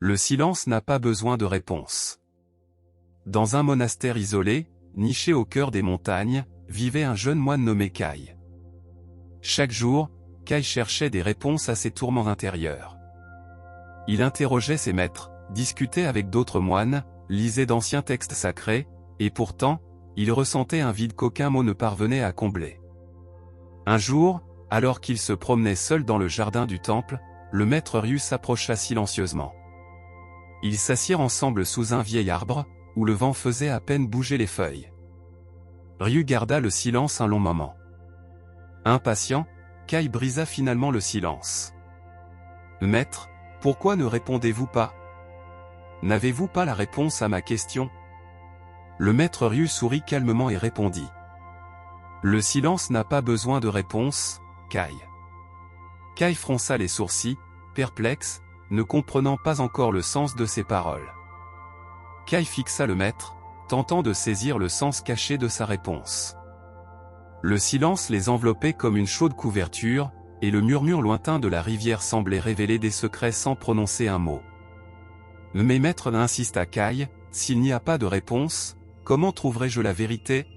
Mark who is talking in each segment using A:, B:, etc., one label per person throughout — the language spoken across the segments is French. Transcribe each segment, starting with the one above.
A: Le silence n'a pas besoin de réponse. Dans un monastère isolé, niché au cœur des montagnes, vivait un jeune moine nommé Kai. Chaque jour, Kai cherchait des réponses à ses tourments intérieurs. Il interrogeait ses maîtres, discutait avec d'autres moines, lisait d'anciens textes sacrés, et pourtant, il ressentait un vide qu'aucun mot ne parvenait à combler. Un jour, alors qu'il se promenait seul dans le jardin du temple, le maître Ryu s'approcha silencieusement. Ils s'assirent ensemble sous un vieil arbre, où le vent faisait à peine bouger les feuilles. Ryu garda le silence un long moment. Impatient, Kai brisa finalement le silence. « Maître, pourquoi ne répondez-vous pas? N'avez-vous pas la réponse à ma question ?» Le maître Ryu sourit calmement et répondit. « Le silence n'a pas besoin de réponse, Kai. » Kai fronça les sourcils, perplexe, ne comprenant pas encore le sens de ses paroles. Kai fixa le maître, tentant de saisir le sens caché de sa réponse. Le silence les enveloppait comme une chaude couverture, et le murmure lointain de la rivière semblait révéler des secrets sans prononcer un mot. Mais maître insista Kai, s'il n'y a pas de réponse, comment trouverai-je la vérité?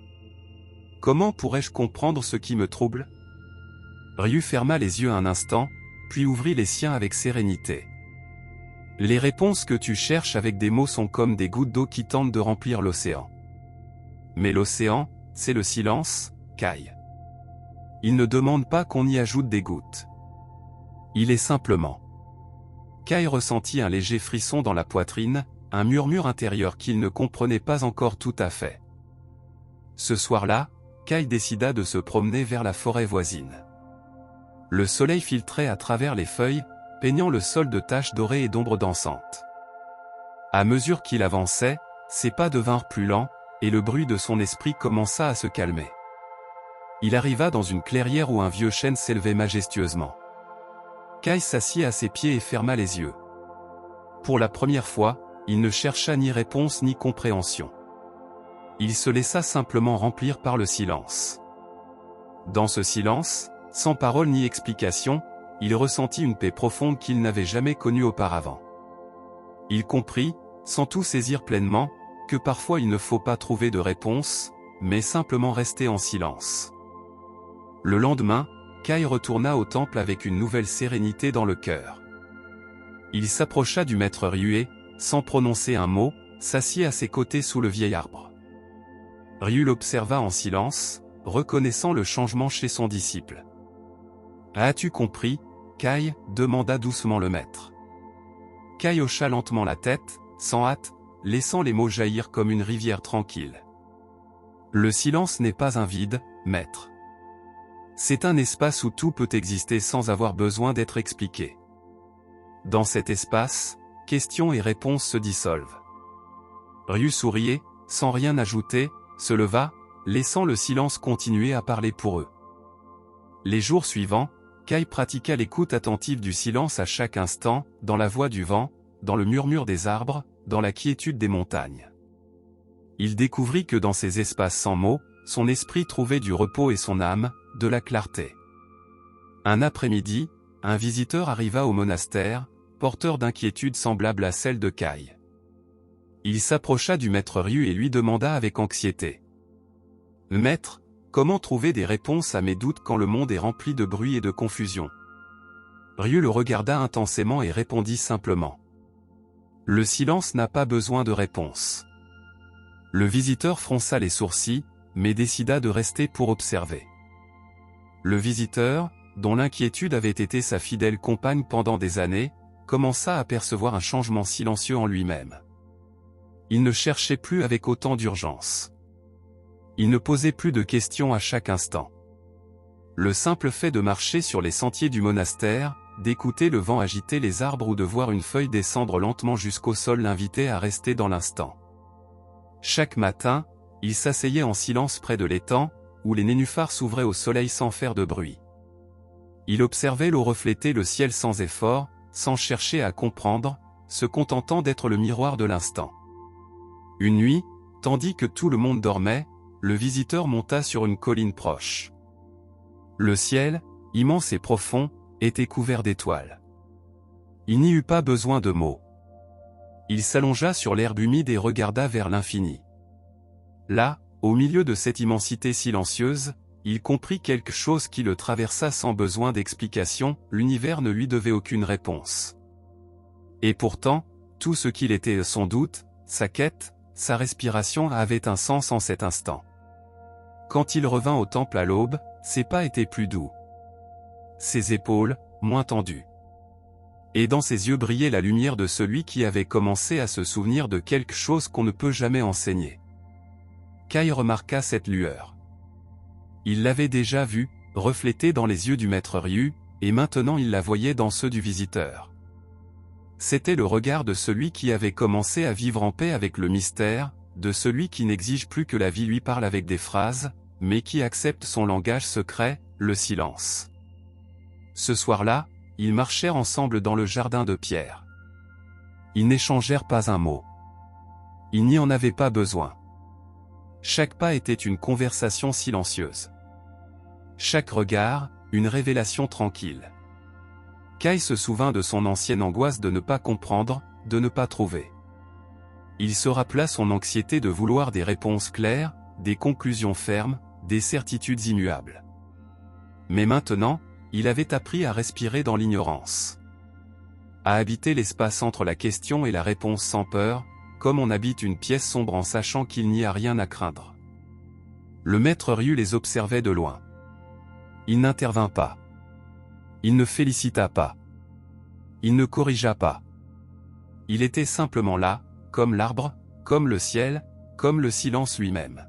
A: Comment pourrais-je comprendre ce qui me trouble? Ryu ferma les yeux un instant, puis ouvrit les siens avec sérénité. Les réponses que tu cherches avec des mots sont comme des gouttes d'eau qui tentent de remplir l'océan. Mais l'océan, c'est le silence, Kai. Il ne demande pas qu'on y ajoute des gouttes. Il est simplement. Kai ressentit un léger frisson dans la poitrine, un murmure intérieur qu'il ne comprenait pas encore tout à fait. Ce soir-là, Kai décida de se promener vers la forêt voisine. Le soleil filtrait à travers les feuilles, peignant le sol de taches dorées et d'ombres dansantes. À mesure qu'il avançait, ses pas devinrent plus lents, et le bruit de son esprit commença à se calmer. Il arriva dans une clairière où un vieux chêne s'élevait majestueusement. Kai s'assit à ses pieds et ferma les yeux. Pour la première fois, il ne chercha ni réponse ni compréhension. Il se laissa simplement remplir par le silence. Dans ce silence, sans parole ni explication, il ressentit une paix profonde qu'il n'avait jamais connue auparavant. Il comprit, sans tout saisir pleinement, que parfois il ne faut pas trouver de réponse, mais simplement rester en silence. Le lendemain, Kai retourna au temple avec une nouvelle sérénité dans le cœur. Il s'approcha du maître Ryu et, sans prononcer un mot, s'assit à ses côtés sous le vieil arbre. Ryu l'observa en silence, reconnaissant le changement chez son disciple. « As-tu compris, Kai ?» demanda doucement le maître. Kai hocha lentement la tête, sans hâte, laissant les mots jaillir comme une rivière tranquille. « Le silence n'est pas un vide, maître. C'est un espace où tout peut exister sans avoir besoin d'être expliqué. Dans cet espace, questions et réponses se dissolvent. » Ryu souriait, sans rien ajouter, se leva, laissant le silence continuer à parler pour eux. Les jours suivants, Kai pratiqua l'écoute attentive du silence à chaque instant, dans la voix du vent, dans le murmure des arbres, dans la quiétude des montagnes. Il découvrit que dans ces espaces sans mots, son esprit trouvait du repos et son âme, de la clarté. Un après-midi, un visiteur arriva au monastère, porteur d'inquiétudes semblables à celles de Kai. Il s'approcha du maître Ryu et lui demanda avec anxiété. « Maître, comment trouver des réponses à mes doutes quand le monde est rempli de bruit et de confusion ?» Ryu le regarda intensément et répondit simplement. « Le silence n'a pas besoin de réponse. » Le visiteur fronça les sourcils, mais décida de rester pour observer. Le visiteur, dont l'inquiétude avait été sa fidèle compagne pendant des années, commença à percevoir un changement silencieux en lui-même. Il ne cherchait plus avec autant d'urgence. Il ne posait plus de questions à chaque instant. Le simple fait de marcher sur les sentiers du monastère, d'écouter le vent agiter les arbres ou de voir une feuille descendre lentement jusqu'au sol l'invitait à rester dans l'instant. Chaque matin, il s'asseyait en silence près de l'étang, où les nénuphars s'ouvraient au soleil sans faire de bruit. Il observait l'eau refléter le ciel sans effort, sans chercher à comprendre, se contentant d'être le miroir de l'instant. Une nuit, tandis que tout le monde dormait, le visiteur monta sur une colline proche. Le ciel, immense et profond, était couvert d'étoiles. Il n'y eut pas besoin de mots. Il s'allongea sur l'herbe humide et regarda vers l'infini. Là, au milieu de cette immensité silencieuse, il comprit quelque chose qui le traversa sans besoin d'explication, l'univers ne lui devait aucune réponse. Et pourtant, tout ce qu'il était, son doute, sa quête, sa respiration avait un sens en cet instant. Quand il revint au temple à l'aube, ses pas étaient plus doux. Ses épaules, moins tendues. Et dans ses yeux brillait la lumière de celui qui avait commencé à se souvenir de quelque chose qu'on ne peut jamais enseigner. Kai remarqua cette lueur. Il l'avait déjà vue, reflétée dans les yeux du maître Ryu, et maintenant il la voyait dans ceux du visiteur. C'était le regard de celui qui avait commencé à vivre en paix avec le mystère, de celui qui n'exige plus que la vie lui parle avec des phrases, mais qui accepte son langage secret, le silence. Ce soir-là, ils marchèrent ensemble dans le jardin de pierre. Ils n'échangèrent pas un mot. Il n'y en avait pas besoin. Chaque pas était une conversation silencieuse. Chaque regard, une révélation tranquille. Kai se souvint de son ancienne angoisse de ne pas comprendre, de ne pas trouver. Il se rappela son anxiété de vouloir des réponses claires, des conclusions fermes, des certitudes immuables. Mais maintenant, il avait appris à respirer dans l'ignorance. À habiter l'espace entre la question et la réponse sans peur, comme on habite une pièce sombre en sachant qu'il n'y a rien à craindre. Le maître Ryu les observait de loin. Il n'intervint pas. Il ne félicita pas. Il ne corrigea pas. Il était simplement là, comme l'arbre, comme le ciel, comme le silence lui-même.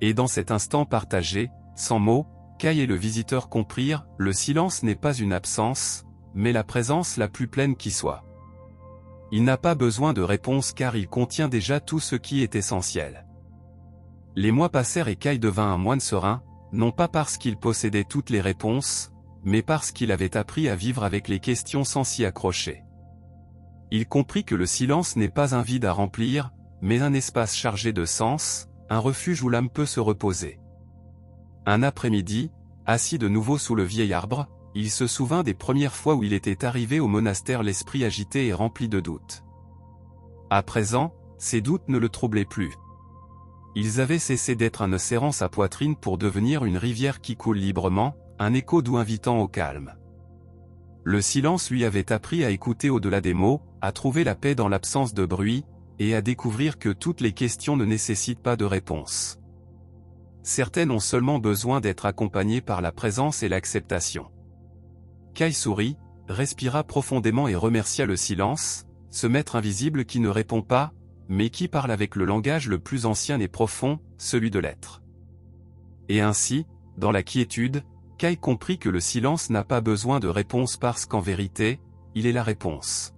A: Et dans cet instant partagé, sans mots, Kai et le visiteur comprirent, le silence n'est pas une absence, mais la présence la plus pleine qui soit. Il n'a pas besoin de réponse car il contient déjà tout ce qui est essentiel. Les mois passèrent et Kai devint un moine serein, non pas parce qu'il possédait toutes les réponses, mais parce qu'il avait appris à vivre avec les questions sans s'y accrocher. Il comprit que le silence n'est pas un vide à remplir, mais un espace chargé de sens, un refuge où l'âme peut se reposer. Un après-midi, assis de nouveau sous le vieil arbre, il se souvint des premières fois où il était arrivé au monastère l'esprit agité et rempli de doutes. À présent, ces doutes ne le troublaient plus. Ils avaient cessé d'être un océan sa poitrine pour devenir une rivière qui coule librement, un écho doux invitant au calme. Le silence lui avait appris à écouter au-delà des mots, à trouver la paix dans l'absence de bruit, et à découvrir que toutes les questions ne nécessitent pas de réponse. Certaines ont seulement besoin d'être accompagnées par la présence et l'acceptation. Kai sourit, respira profondément et remercia le silence, ce maître invisible qui ne répond pas, mais qui parle avec le langage le plus ancien et profond, celui de l'être. Et ainsi, dans la quiétude, Kai comprit que le silence n'a pas besoin de réponse parce qu'en vérité, il est la réponse.